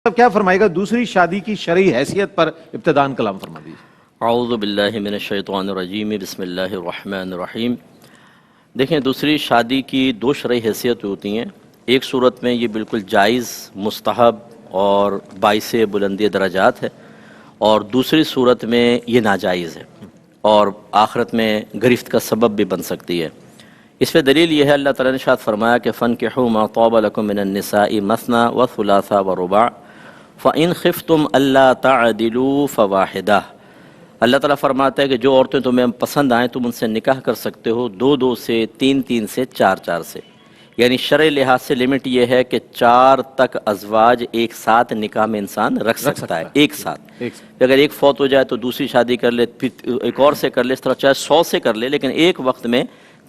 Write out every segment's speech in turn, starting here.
اب کیا فرمائے گا دوسری شادی کی شرعی حیثیت پر ابتداً کلام فرما دیجیے۔ اعوذ باللہ من الشیطان الرجیم، بسم اللہ الرحمن الرحیم۔ دیکھیں، دوسری شادی کی دو شرعی حیثیت ہوتی ہیں۔ ایک صورت میں یہ بالکل جائز، مستحب اور باعث بلندی درجات ہے، اور دوسری صورت میں یہ ناجائز ہے اور آخرت میں گرفت کا سبب بھی بن سکتی ہے۔ اس پہ دلیل یہ ہے، اللہ تعالیٰ نے ارشاد فرمایا کہ فَانكِحُوا مَا طَابَ لَكُم مِّنَ النِّسَاءِ مَثْنَىٰ وَثُلَاثَ وَرُبَاعَ فَإِنْ خِفْتُمْ أَلَّا تَعْدِلُوا فَوَاحِدَةً۔ اللہ تعالیٰ فرماتا ہے کہ جو عورتیں تمہیں پسند آئیں تم ان سے نکاح کر سکتے ہو، دو دو سے، تین تین سے، چار چار سے۔ یعنی شرعی لحاظ سے لمٹ یہ ہے کہ 4 تک ازواج ایک ساتھ نکاح میں انسان رکھ سکتا ہے، ایک ساتھ۔ اگر ایک فوت ہو جائے تو دوسری شادی کر لے، پھر ایک اور سے کر لے، اس طرح چاہے 100 سے کر لے، لیکن ایک وقت میں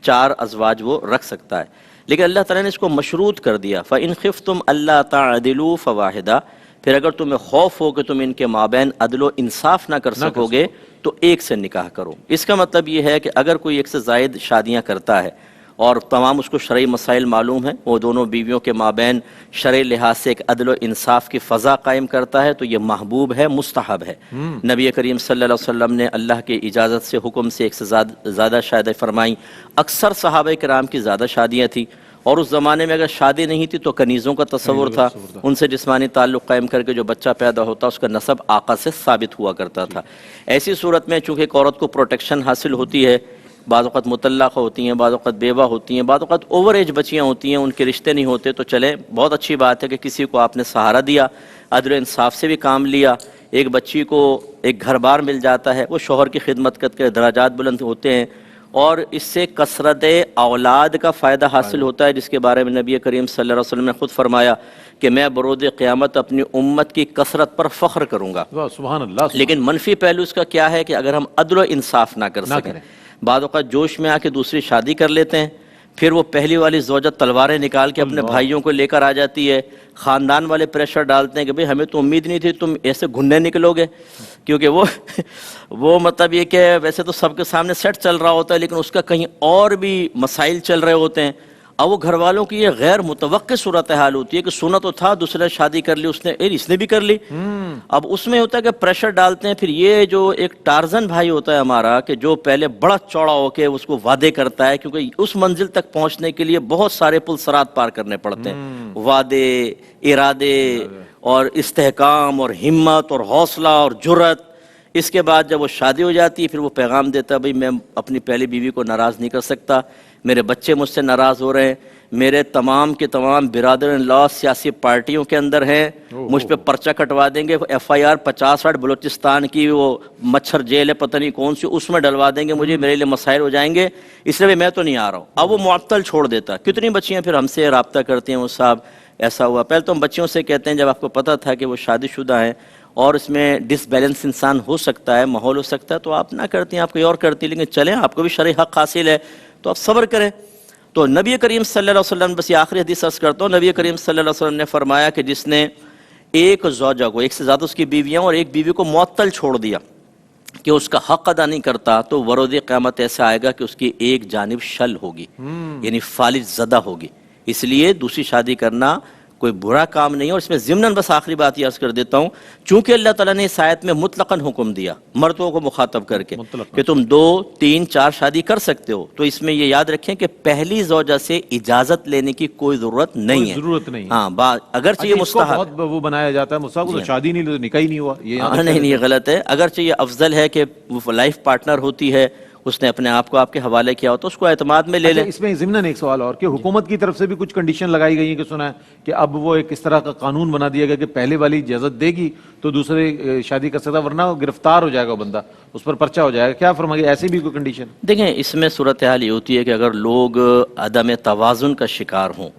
4 ازواج وہ رکھ سکتا ہے۔ لیکن اللہ تعالیٰ نے اس کو مشروط کر دیا، فَإِنْ خِفْتُمْ أَلَّا تَعْدِلُوا فَوَاحِدَةً۔ پھر اگر تمہیں خوف ہو کہ تم ان کے مابین عدل و انصاف نہ کر سکو گے تو ایک سے نکاح کرو۔ اس کا مطلب یہ ہے کہ اگر کوئی ایک سے زائد شادیاں کرتا ہے اور تمام اس کو شرعی مسائل معلوم ہیں، وہ دونوں بیویوں کے مابین شرعی لحاظ سے ایک عدل و انصاف کی فضا قائم کرتا ہے تو یہ محبوب ہے، مستحب ہے۔ نبی کریم صلی اللہ علیہ وسلم نے اللہ کی اجازت سے، حکم سے ایک سے زیادہ شادی فرمائیں۔ اکثر صحابہ کرام کی زیادہ شادیاں تھیں، اور اس زمانے میں اگر شادی نہیں تھی تو کنیزوں کا تصور تھا، ان سے جسمانی تعلق قائم کر کے جو بچہ پیدا ہوتا اس کا نسب آقا سے ثابت ہوا کرتا تھا۔ ایسی صورت میں چونکہ ایک عورت کو پروٹیکشن حاصل ہوتی ہے، بعض اوقات مطلقہ ہوتی ہیں، بعض اوقات بیوہ ہوتی ہیں، بعض اوقات اوور ایج بچیاں ہوتی ہیں، ان کے رشتے نہیں ہوتے، تو چلیں بہت اچھی بات ہے کہ کسی کو آپ نے سہارا دیا، عدل و انصاف سے بھی کام لیا، ایک بچی کو ایک گھر بار مل جاتا ہے، وہ شوہر کی خدمت کر کے درجات بلند ہوتے ہیں، اور اس سے کثرت اولاد کا فائدہ حاصل ہوتا ہے، جس کے بارے میں نبی کریم صلی اللہ علیہ وسلم نے خود فرمایا کہ میں بروز قیامت اپنی امت کی کثرت پر فخر کروں گا۔ سبحان اللہ۔ لیکن منفی پہلو اس کا کیا ہے کہ اگر ہم عدل و انصاف نہ کر سکیں، بعض اوقات جوش میں آ کے دوسری شادی کر لیتے ہیں، پھر وہ پہلی والی زوجہ تلواریں نکال کے اپنے بھائیوں کو لے کر آ جاتی ہے، خاندان والے پریشر ڈالتے ہیں کہ بھئی ہمیں تو امید نہیں تھی تم ایسے گھننے نکلو گے، کیونکہ وہ مطلب یہ کہ ویسے تو سب کے سامنے سیٹ چل رہا ہوتا ہے لیکن اس کا کہیں اور بھی مسائل چل رہے ہوتے ہیں۔ اب وہ گھر والوں کی یہ غیر متوقع صورتحال ہوتی ہے کہ سنا تو تھا دوسرے شادی کر لی اس نے بھی کر لی۔ اب اس میں ہوتا ہے کہ پریشر ڈالتے ہیں، پھر یہ جو ایک ٹارزن بھائی ہوتا ہے ہمارا کہ جو پہلے بڑا چوڑا ہو کے اس کو وعدے کرتا ہے، کیونکہ اس منزل تک پہنچنے کے لیے بہت سارے پل صراط پار کرنے پڑتے ہیں، وعدے، ارادے اور استحکام اور ہمت اور حوصلہ اور جرأت۔ اس کے بعد جب وہ شادی ہو جاتی ہے پھر وہ پیغام دیتا ہے بھئی میں اپنی پہلی بیوی کو ناراض نہیں کر سکتا، میرے بچے مجھ سے ناراض ہو رہے ہیں، میرے تمام کے تمام برادر ان لا سیاسی پارٹیوں کے اندر ہیں، مجھ پہ پرچہ کٹوا دیں گے، FIR 50-60 بلوچستان کی وہ مچھر جیل ہے پتہ نہیں کون سی، اس میں ڈلوا دیں گے مجھے، میرے لیے مسائل ہو جائیں گے، اس لیے میں تو نہیں آ رہا ہوں۔ اب وہ معطل چھوڑ دیتا۔ کتنی بچیاں پھر ہم سے رابطہ کرتی ہیں، وہ صاحب ایسا ہوا۔ پہلے تو ہم بچیوں سے کہتے ہیں جب آپ کو پتہ تھا کہ وہ شادی شدہ ہیں اور اس میں ڈس بیلنس انسان ہو سکتا ہے، ماحول ہو سکتا ہے، تو آپ نہ کرتی ہیں، آپ کوئی اور کرتی، لیکن چلیں آپ کو بھی شرعی حق حاصل ہے تو آپ صبر کریں۔ تو نبی کریم صلی اللہ علیہ وسلم، بس یہ آخری حدیث عرض کرتا ہوں، نبی کریم صلی اللہ علیہ وسلم نے فرمایا کہ جس نے ایک زوجہ کو، ایک سے زیادہ اس کی بیویاں اور ایک بیوی کو معطل چھوڑ دیا کہ اس کا حق ادا نہیں کرتا، تو وروز قیامت ایسا آئے گا کہ اس کی ایک جانب شل ہوگی، یعنی فالج زدہ ہوگی۔ اس لیے دوسری شادی کرنا کوئی برا کام نہیں ہے۔ اور اس میں ضمناً بس آخری بات یہ عرض کر دیتا ہوں، چونکہ اللہ تعالیٰ نے اس آیت میں مطلقاً حکم دیا مردوں کو مخاطب کر کے کہ تم 2، 3، 4 شادی کر سکتے ہو، تو اس میں یہ یاد رکھیں کہ پہلی زوجہ سے اجازت لینے کی کوئی ضرورت نہیں ہے۔ ہاں، اگرچہ یہ مستحب وہ بنایا جاتا ہے مستحب، تو شادی نہیں، نکاح ہی نہیں ہوا، نہیں، یہ غلط ہے۔ اگرچہ یہ افضل ہے کہ وہ لائف پارٹنر ہوتی ہے، اس نے اپنے آپ کو آپ کے حوالے کیا ہو تو اس کو اعتماد میں لے لیں۔ اس میں ضمناً ایک سوال اور کہ حکومت کی طرف سے بھی کچھ کنڈیشن لگائی گئی ہیں کہ سنا ہے کہ اب وہ ایک اس طرح کا قانون بنا دیا گیا کہ پہلے والی اجازت دے گی تو دوسرے شادی کر سکتا، ورنہ گرفتار ہو جائے گا بندہ، اس پر پرچہ ہو جائے گا۔ کیا فرمائے ایسی بھی کوئی کنڈیشن؟ دیکھیں، اس میں صورتحال یہ ہوتی ہے کہ اگر لوگ عدم توازن کا شکار ہوں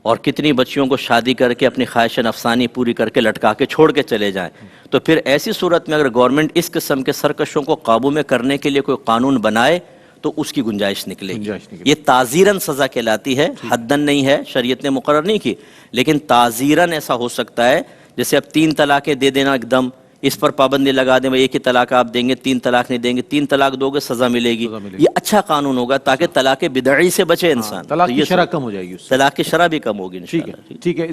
اور کتنی بچیوں کو شادی کر کے اپنی خواہش نفسانی پوری کر کے لٹکا کے چھوڑ کے چلے جائیں، تو پھر ایسی صورت میں اگر گورنمنٹ اس قسم کے سرکشوں کو قابو میں کرنے کے لیے کوئی قانون بنائے تو اس کی گنجائش نکلے گی۔ یہ تعزیراً سزا کہلاتی ہے، حداً نہیں ہے، شریعت نے مقرر نہیں کی، لیکن تعزیراً ایسا ہو سکتا ہے، جیسے اب 3 طلاقیں دے دینا ایک دم، اس پر پابندی لگا دیں، ایک ہی طلاق آپ دیں گے، 3 طلاق نہیں دیں گے، 3 طلاق دو گے سزا ملے گی۔ یہ اچھا قانون ہوگا تاکہ طلاق بدعی سے بچے انسان، طلاق کی شرح کم ہو جائے گی، طلاق کی شرح بھی کم ہوگی انشاءاللہ۔ ٹھیک ہے۔